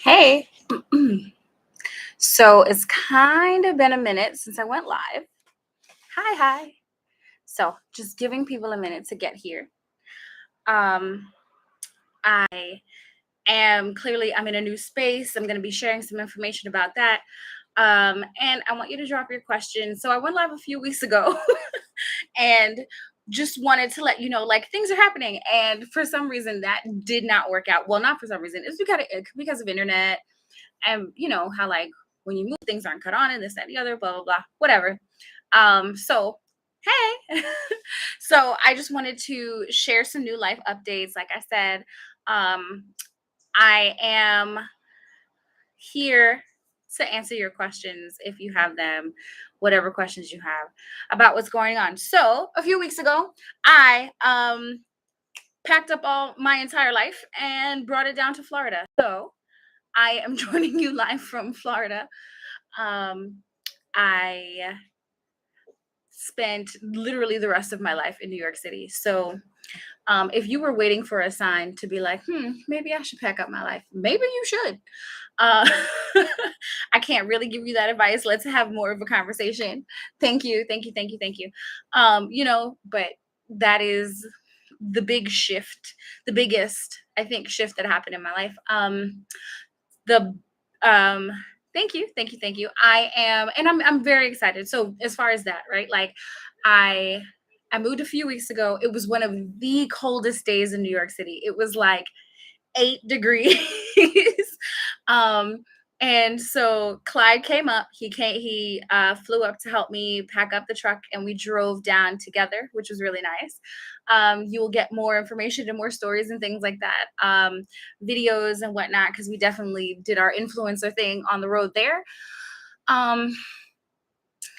Hey, so it's kind of been a minute since I went live. Hi, hi. So just giving people a minute to get here. Um, I am clearly I'm in a new space. I'm going to be sharing some information about that. And I want you to drop your questions. So I went live a few weeks ago, and just wanted to let you know like things are happening. And for some reason that did not work out. Well, not for some reason. It's because of internet, and you know how like when you move things aren't cut on and this that and the other, blah blah blah, whatever. So hey. So I just wanted to share some new life updates. Like I said, um I am here to answer your questions if you have them, whatever questions you have about what's going on. So a few weeks ago, I packed up all my entire life and brought it down to Florida. So I am joining you live from Florida. um I spent literally the rest of my life in New York City. So, if you were waiting for a sign to be like, maybe I should pack up my life, maybe you should. Uh, I can't really give you that advice. Let's have more of a conversation. Thank you, thank you, thank you, thank you. But that is the big shift, the biggest, I think, shift that happened in my life. The um Thank you, thank you, thank you. I'm very excited. So as far as that, right, like i I moved a few weeks ago. It was one of the coldest days in New York City. It was like 8 degrees. um and so Clyde came up. He flew up to help me pack up the truck, and we drove down together, which was really nice. You will get more information and more stories and things like that, videos and whatnot, because we definitely did our influencer thing on the road there. um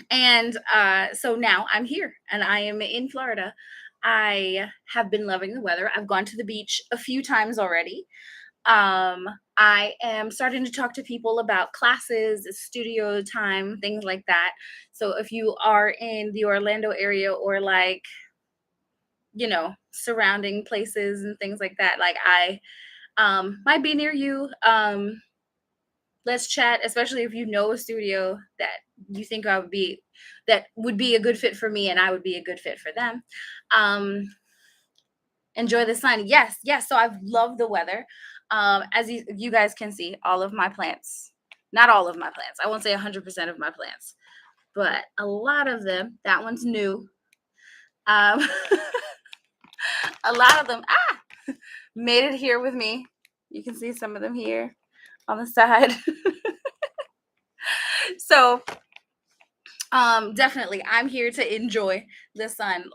and So now I'm here and I am in Florida. I have been loving the weather. I've gone to the beach a few times already. um, I am starting to talk to people about classes, studio time, things like that. So if you are in the Orlando area, or like, surrounding places and things like that, like I might be near you. Let's chat, especially if you know a studio that you think that would be a good fit for me and I would be a good fit for them. Um, Enjoy the sun. Yes, yes. So I've loved the weather. As you guys can see, all of my plants, not all of my plants, I won't say 100% of my plants, but a lot of them, that one's new. Um, a lot of them, made it here with me. You can see some of them here on the side. So, definitely, I'm here to enjoy the sun.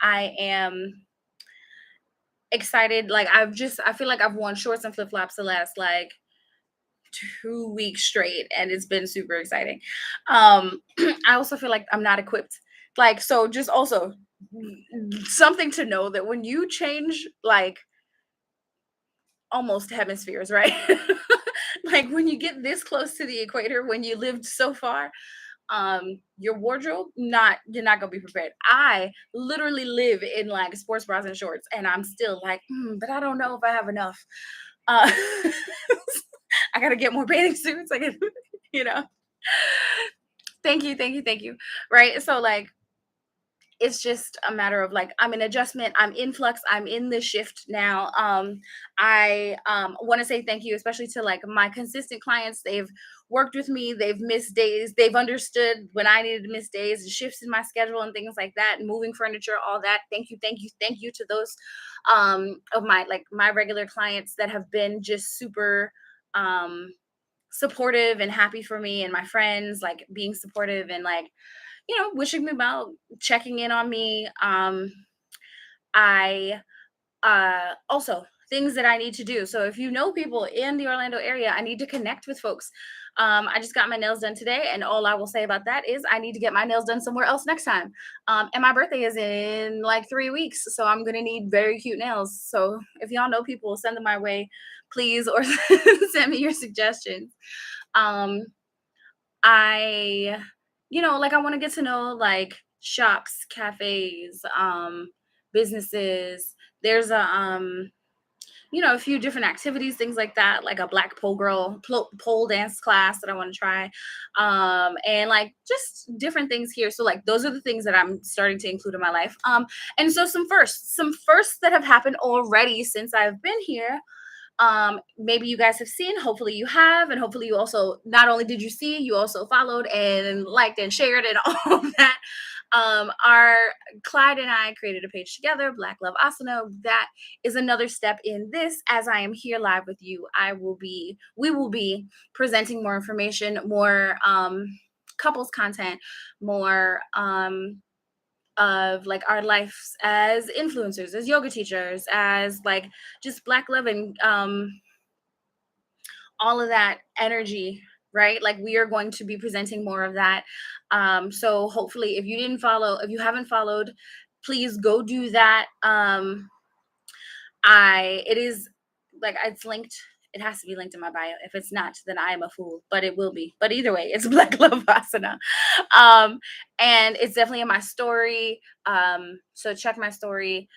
I am excited. Like, I feel like I've worn shorts and flip flops the last like 2 weeks straight, and it's been super exciting. I also feel like I'm not equipped. Like, so just also something to know that when you change like almost hemispheres, right? Like when you get this close to the equator, when you lived so far, your wardrobe, not you're not gonna be prepared. I literally live in like sports bras and shorts, and I'm still like, but I don't know if I have enough. uh I gotta get more bathing suits. I got you know thank you, thank you, thank you. Right, so like it's just a matter of like I'm in adjustment, I'm in flux, I'm in the shift now. I want to say thank you, especially to like my consistent clients. They've worked with me, they've missed days, they've understood when I needed to miss days, shifts in my schedule and things like that, moving furniture, all that. Thank you, thank you, thank you to those of my regular clients that have been just super um supportive and happy for me, and my friends like being supportive and like, wishing me well, checking in on me. I Also, things that I need to do. So if you know people in the Orlando area, I need to connect with folks. I just got my nails done today, and all I will say about that is I need to get my nails done somewhere else next time. And my birthday is in like 3 weeks, so I'm gonna need very cute nails. So if y'all know people, send them my way, please, or send me your suggestions. Um, I, like I want to get to know like shops, cafes, businesses. There's a a few different activities, things like that, like a black pole dance class that I want to try, and like just different things here. So like those are the things that I'm starting to include in my life. And so some firsts that have happened already since I've been here. Maybe you guys have seen, hopefully you have, and hopefully you also, not only did you see, you also followed and liked and shared and all of that. Our Clyde and I created a page together, Black Love Asana. That is another step in this. As I am here live with you, we will be presenting more information, more couples content, more of like our lives as influencers, as yoga teachers, as like just black love and all of that energy, right? Like we are going to be presenting more of that. So hopefully if you haven't followed, please go do that. It is like it's linked. It has to be linked in my bio. If it's not, then I am a fool, but it will be. But either way, it's Black Love Asana. And it's definitely in my story. So check my story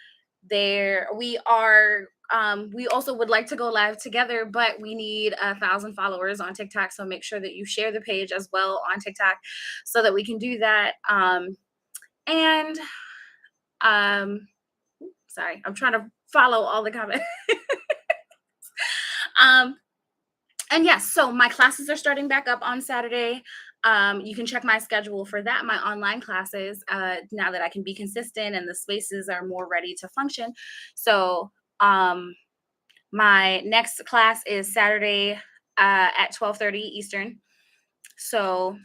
there. We also would like to go live together, but we need 1,000 followers on TikTok. So make sure that you share the page as well on TikTok so that we can do that. And sorry, I'm trying to follow all the comments. um, and yes, so my classes are starting back up on Saturday. You can check my schedule for that, my online classes, now that I can be consistent and the spaces are more ready to function. So my next class is Saturday at 12:30 Eastern. So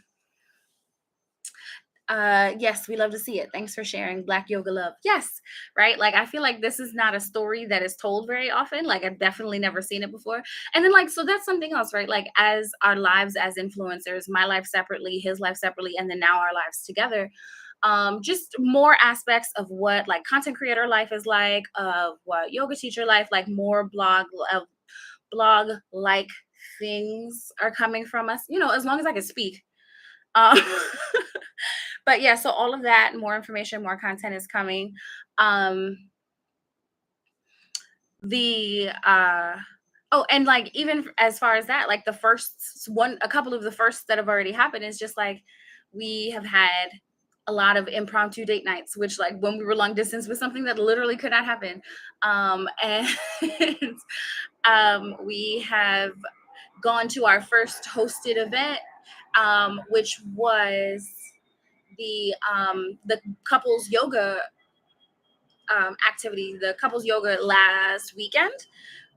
yes, we love to see it. Thanks for sharing Black Yoga Love. Yes, right? Like I feel like this is not a story that is told very often. Like I've definitely never seen it before. And then like so that's something else, right? Like as our lives as influencers, my life separately, his life separately, and then now our lives together. Just more aspects of what like content creator life is like, of what yoga teacher life, like more blog like things are coming from us, as long as I can speak. Um, but yeah, so all of that, more information, more content is coming. Um, the oh, and like even as far as that, like a couple of the firsts that have already happened is just like we have had a lot of impromptu date nights, which like when we were long distance was something that literally could not happen. And we have gone to our first hosted event, which was the couples yoga activity, the couples yoga last weekend,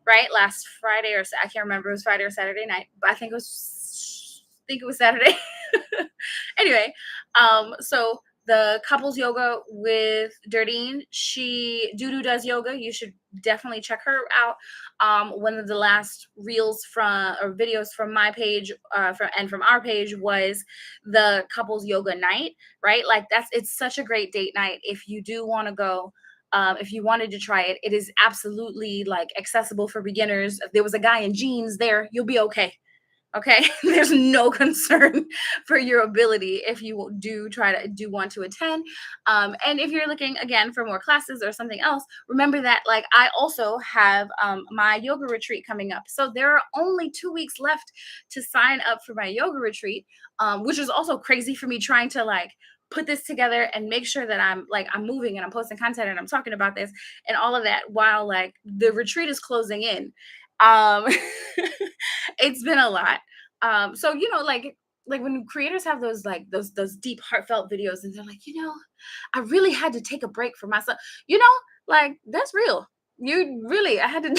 right? Last Friday I can't remember, it was Friday or Saturday night, but I think it was Saturday. Anyway, so the couples yoga with Durdine, Dudu does yoga. You should definitely check her out. One of the last reels from or videos from my page, from our page was the couples yoga night, right? Like it's such a great date night. If you do want to go, if you wanted to try it, it is absolutely like accessible for beginners. If there was a guy in jeans there, you'll be okay. Okay, there's no concern for your ability if you do want to attend. And if you're looking again for more classes or something else, remember that like I also have my yoga retreat coming up. So there are only 2 weeks left to sign up for my yoga retreat, which is also crazy for me trying to like put this together and make sure that I'm moving and I'm posting content and I'm talking about this and all of that while like the retreat is closing in. um it's been a lot. So like when creators have those deep heartfelt videos and they're like, I really had to take a break for myself, like that's real. You really I had to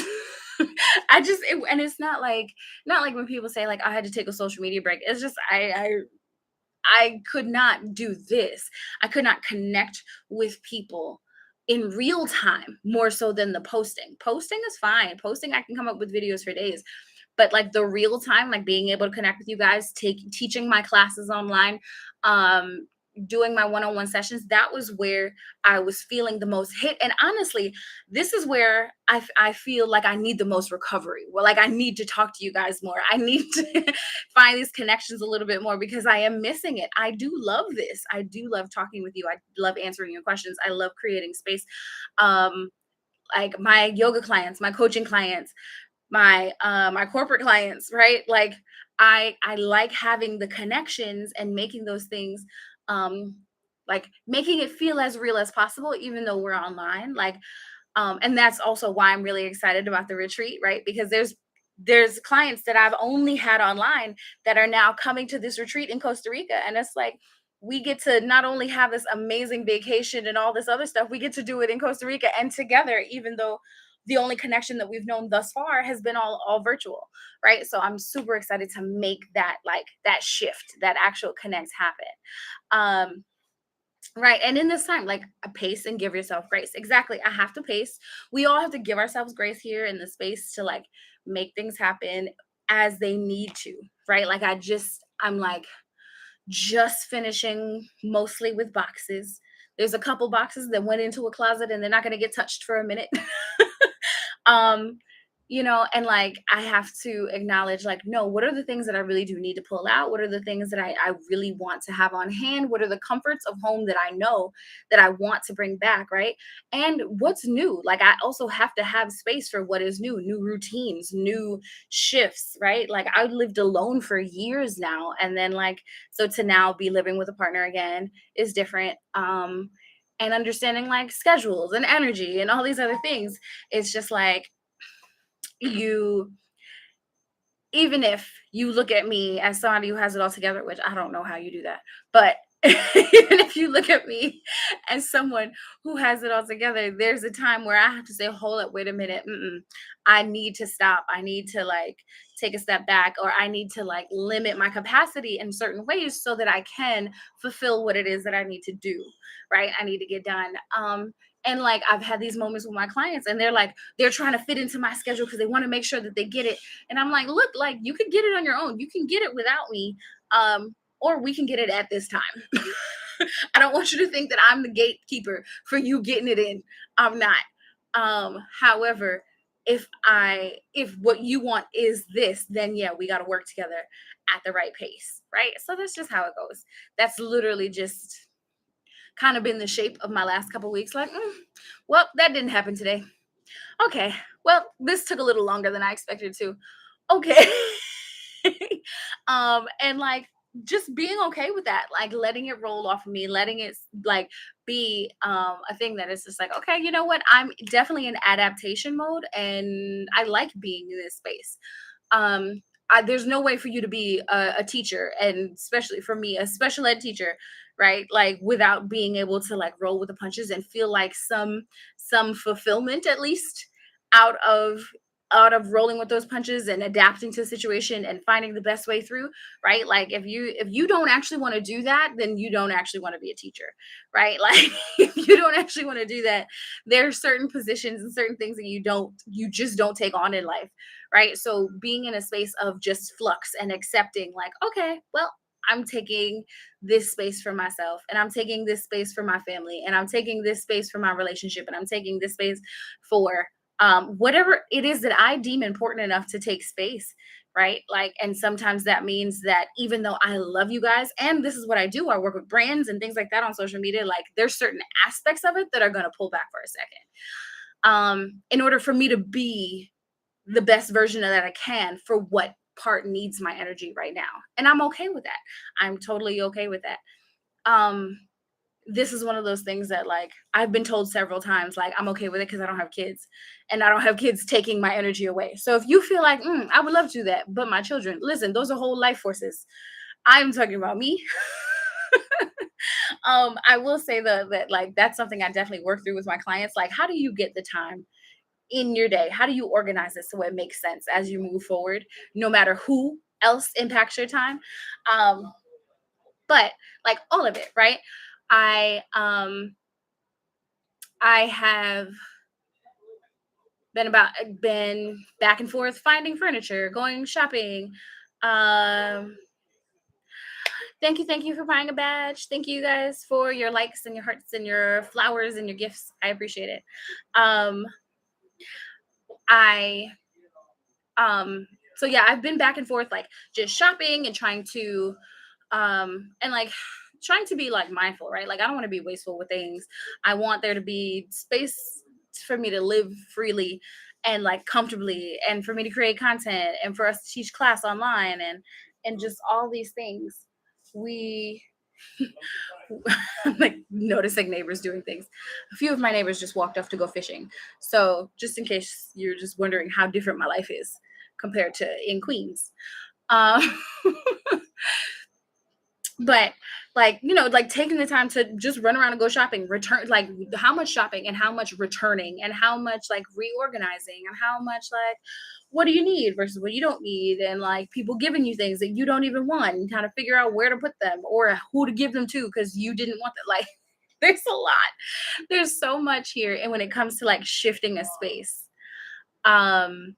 and it's not like when people say like I had to take a social media break. It's just I could not do this. I could not connect with people in real time more so than the posting. Posting is fine. Posting, I can come up with videos for days. But like the real time, like being able to connect with you guys, teaching my classes online, um, doing my one-on-one sessions, that was where I was feeling the most hit. And honestly, this is where I feel like I need the most recovery. Well, like I need to talk to you guys more. I need to find these connections a little bit more because I am missing it. I do love this. I do love talking with you. I love answering your questions. I love creating space. Um, like my yoga clients, my coaching clients, my corporate clients, right? Like I like having the connections and making those things um like making it feel as real as possible even though we're online. Like and that's also why I'm really excited about the retreat, right? Because there's clients that I've only had online that are now coming to this retreat in Costa Rica. And it's like we get to not only have this amazing vacation and all this other stuff, we get to do it in Costa Rica and together, even though the only connection that we've known thus far has been all virtual, right? So I'm super excited to make that like that shift, that actual connect happen. Um, Right. And in this time, like a pace and give yourself grace. Exactly. I have to pace. We all have to give ourselves grace here in the space to like make things happen as they need to. Right. Like I'm like just finishing mostly with boxes. There's a couple boxes that went into a closet and they're not going to get touched for a minute. um and like I have to acknowledge like, no, what are the things that I really do need to pull out? What are the things that I really want to have on hand? What are the comforts of home that I know that I want to bring back, right? And what's new? Like I also have to have space for what is new routines, new shifts, right? Like I lived alone for years now, and then like so to now be living with a partner again is different. And understanding like schedules and energy and all these other things, it's just like you even if you look at me as somebody who has it all together, which I don't know how you do that, but even if you look at me as someone who has it all together, there's a time where I have to say, hold up, wait a minute. I need to stop. I need to like take a step back, or I need to like limit my capacity in certain ways so that I can fulfill what it is that I need to do. Right. I need to get done. And like I've had these moments with my clients and they're trying to fit into my schedule because they want to make sure that they get it. And I'm like, look, like you can get it on your own. You can get it without me. Or we can get it at this time. I don't want you to think that I'm the gatekeeper for you getting it in. I'm not. However, if what you want is this, then yeah, we got to work together at the right pace, right? So that's just how it goes. That's literally just kind of been the shape of my last couple weeks. Like, well, that didn't happen today. Okay, well, this took a little longer than I expected to. Okay. And like just being okay with that, like letting it roll off of me, letting it like be a thing that is just like, okay, you know what, I'm definitely in adaptation mode and I like being in this space. There's no way for you to be a teacher, and especially for me a special ed teacher, right, like without being able to like roll with the punches and feel like some fulfillment at least out of rolling with those punches and adapting to the situation and finding the best way through, right? Like if you don't actually want to do that, then you don't actually want to be a teacher, right? Like if you don't actually want to do that, there are certain positions and certain things that you just don't take on in life, right? So being in a space of just flux and accepting like, okay, well, I'm taking this space for myself, and I'm taking this space for my family, and I'm taking this space for my relationship, and I'm taking this space for whatever it is that I deem important enough to take space, right? Like, and sometimes that means that even though I love you guys, and this is what I do, I work with brands and things like that on social media, like there's certain aspects of it that are going to pull back for a second. In order for me to be the best version of that I can for what part needs my energy right now. And I'm okay with that. I'm totally okay with that. Um, this is one of those things that like I've been told several times, like I'm okay with it because I don't have kids and I don't have kids taking my energy away. So if you feel like I would love to do that, but my children, listen, those are whole life forces. I'm talking about me. I will say that like that's something I definitely work through with my clients. Like, how do you get the time in your day? How do you organize it so it makes sense as you move forward, no matter who else impacts your time? Um, but like all of it, right? I um I have been back and forth finding furniture, going shopping. Um, thank you for buying a badge. Thank you guys for your likes and your hearts and your flowers and your gifts. I appreciate it. Um, I so yeah, I've been back and forth like just shopping and trying to and like trying to be like mindful, right? Like I don't want to be wasteful with things. I want there to be space for me to live freely and like comfortably, and for me to create content, and for us to teach class online, and just all these things. We like noticing neighbors doing things. A few of my neighbors just walked off to go fishing. So just in case you're just wondering how different my life is compared to in Queens. Um, but like, like taking the time to just run around and go shopping, return, like how much shopping and how much returning and how much like reorganizing and how much like what do you need versus what you don't need, and like people giving you things that you don't even want and kind of figure out where to put them or who to give them to because you didn't want that. Like there's a lot, there's so much here. And when it comes to like shifting a space, um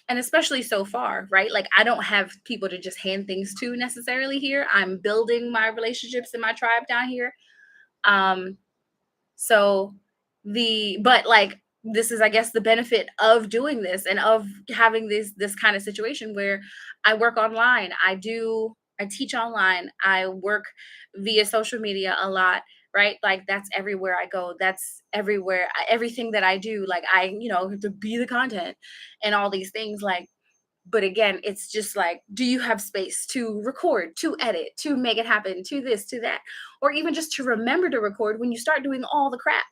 and especially so far, right? Like I don't have people to just hand things to necessarily here. I'm building my relationships in my tribe down here. Um, so but like this is, I guess, the benefit of doing this and of having this kind of situation where I work online. I teach online. I work via social media a lot, right? Like that's everywhere I go. That's everywhere. Everything that I do, like I, have to be the content and all these things. Like, but again, it's just like, do you have space to record, to edit, to make it happen, to this, to that, or even just to remember to record when you start doing all the crap?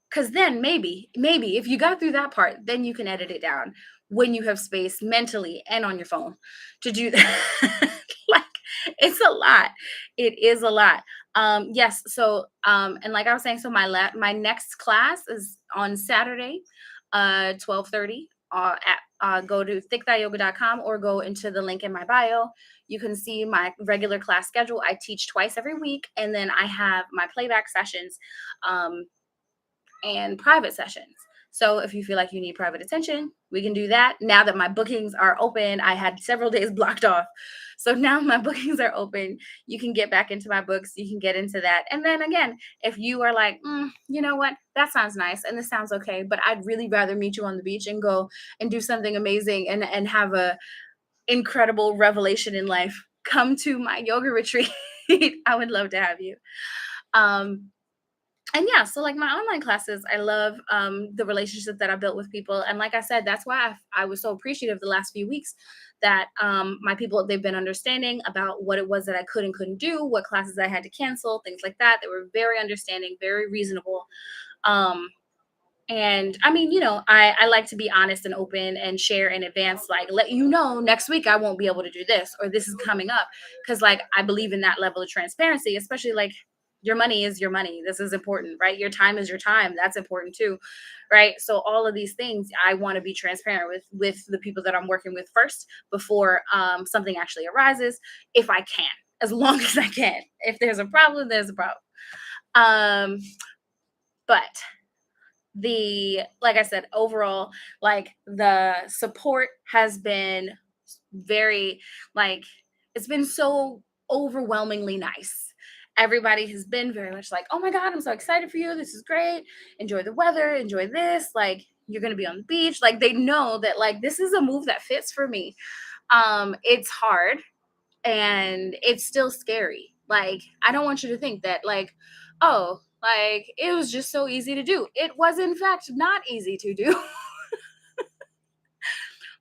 Because then maybe if you got through that part, then you can edit it down when you have space mentally and on your phone to do that. Like it's a lot. It is a lot. Yes. So and like I was saying, so my next class is on Saturday, 12:30. Go to thickthighyoga.com or go into the link in my bio. You can see my regular class schedule. I teach twice every week, and then I have my playback sessions. And private sessions. So if you feel like you need private attention, we can do that. Now that my bookings are open, I had several days blocked off. So now my bookings are open. You can get back into my books. You can get into that. And then again, if you are like, you know what, that sounds nice and this sounds okay, but I'd really rather meet you on the beach and go and do something amazing and have a incredible revelation in life, come to my yoga retreat. I would love to have you. And yeah, so like my online classes, I love the relationship that I built with people. And like I said, that's why I was so appreciative the last few weeks that my people, they've been understanding about what it was that I could and couldn't do, what classes I had to cancel, things like that. They were very understanding, very reasonable. um and I mean, I like to be honest and open and share in advance, like let you know next week I won't be able to do this or this is coming up. Cause like I believe in that level of transparency, especially like your money is your money. This is important, right? Your time is your time. That's important too. Right. So all of these things I want to be transparent with the people that I'm working with first before something actually arises, if I can, as long as I can. If there's a problem, there's a problem. Um, but like I said, overall, like the support has been very, like, it's been so overwhelmingly nice. Everybody has been very much like, oh my God, I'm so excited for you. This is great. Enjoy the weather, enjoy this. Like, you're going to be on the beach. Like, they know that, like, this is a move that fits for me. It's hard and it's still scary. Like, I don't want you to think that, like, oh, like it was just so easy to do. It was, in fact, not easy to do.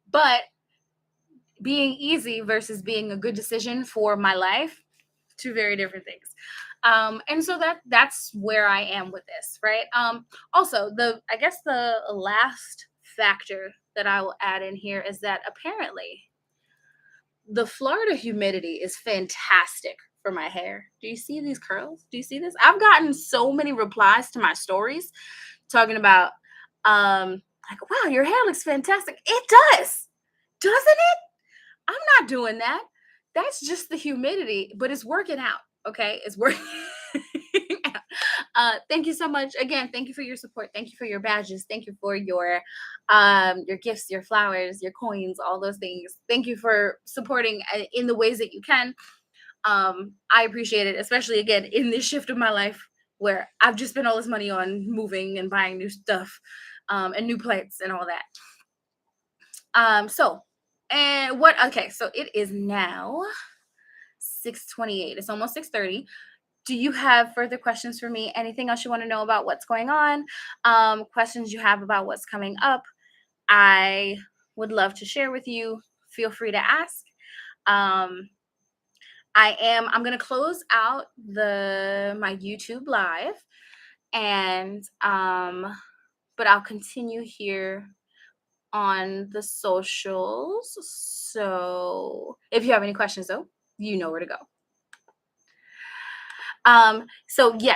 But being easy versus being a good decision for my life, two very different things. And so that's where I am with this, right? Also, I guess the last factor that I will add in here is that apparently the Florida humidity is fantastic for my hair. Do you see these curls? Do you see this? I've gotten so many replies to my stories talking about like, wow, your hair looks fantastic. It does. Doesn't it? I'm not doing that. That's just the humidity, but it's working out. Okay, it's working. Thank you so much again. Thank you for your support. Thank you for your badges. Thank you for your gifts, your flowers, your coins, all those things. Thank you for supporting in the ways that you can. I appreciate it, especially again in this shift of my life where I've just spent all this money on moving and buying new stuff, and new plants and all that. So and what? Okay, so it is now 6:28. It's almost 6:30. do you have further questions for me? Anything else you want to know about what's going on? Questions you have about what's coming up? I would love to share with you. Feel free to ask. I'm gonna close out my YouTube live, and but I'll continue here on the socials. So if you have any questions though, you know where to go. So yeah.